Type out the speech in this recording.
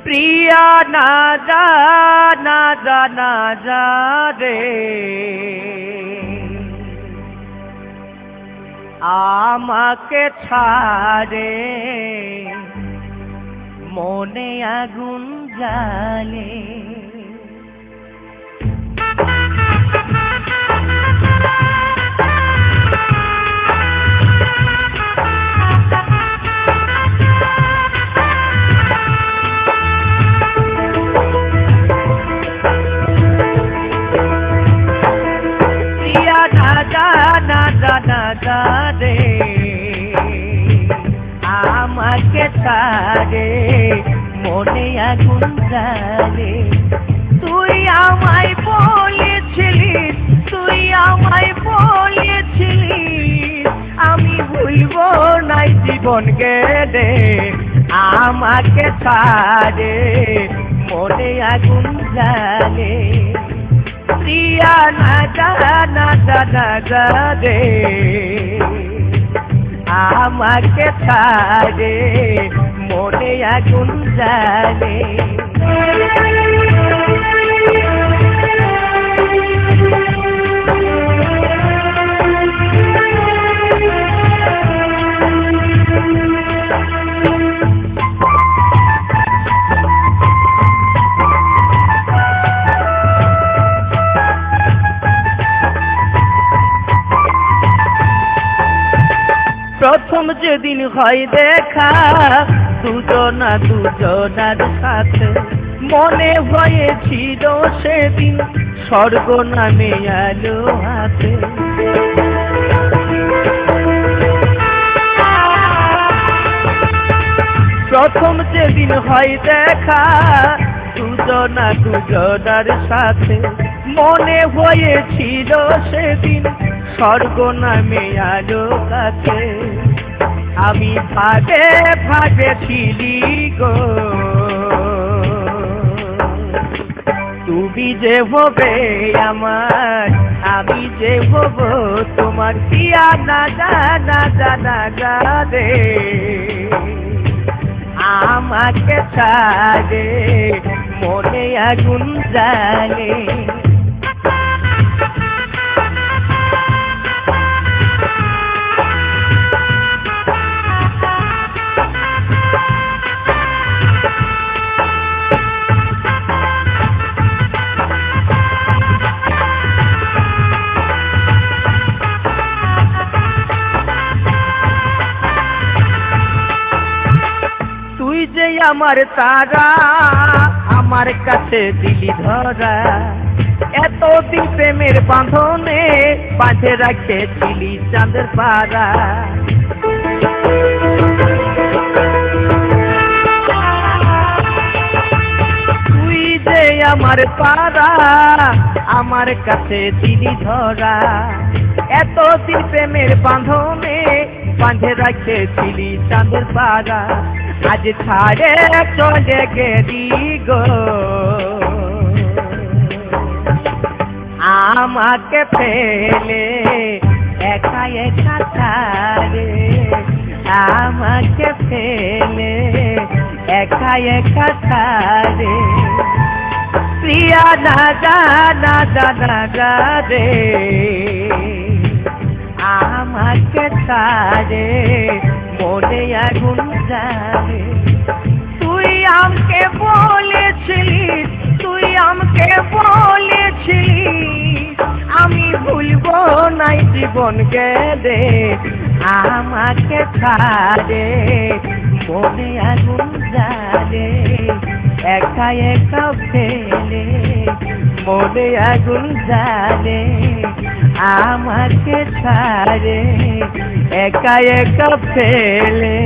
প্রিয়া না যা না যা না যা রে, আমাকে ছাড়ে মনে আগুন জ্বালে। রে আমাকে ছাড়ে মনে আগুন জ্বালে। তুই আমায় বলেছিলিস, তুই আমায় বলেছিলিস আমি ভুলব না জীবন গেলে। আমাকে ছাড়ে মনে আগুন জ্বালে। প্রিয়া না যা না যা না যা রে, আমাকে ছাড়ে মনে আগুন জ্বালে। প্রথম যেদিন হয় দেখা দুজনা দুজনার সাথে, মনে হয়েছিল সেদিন স্বর্গ নামে আলো হাতে। প্রথম যেদিন হয় দেখা দুজনা দুজনার সাথে, মনে হয়েছিল সেদিন স্বর্গ নামে আলো কাছে। আমি ভাবে ভাবেছিলি গো তুমি যে হবে আমার, আমি যে হব তোমার। প্রিয়া না যা না যা না যা রে, আমাকে ছাড়ে মনে আগুন জ্বালে। তুই যে আমার তারা, আমার কাছে দিলি ধরা। এতদিন প্রেমের বাঁধনে বাঁধে রাখেছিলি চাঁদের পাড়া। তুই যে আমার তারা, আমার কাছে দিলি ধরা। এতদিন প্রেমের বাঁধনে বাঁধে রাখেছিলি চাঁদের পাড়া। আজ ছাড়ে চলে গেলি গো আমাকে ফেলে একা একা ছাড়ে। আমাকে ফেলে একা একা ছাড়ে। প্রিয়া না যা না যা না যা রে, আমাকে ছাড়ে মনে আগুন জ্বালে। তুই আমাকে বলেছিলিস, তুই আমাকে বলেছিলিস আমি ভুলব না জীবন গেলে। আমাকে ছাড়ে মনে আগুন জ্বালে। একা একা ফেলে মনে আগুন জ্বালে। আমাকে ছাড়ে একা একা ফেলে।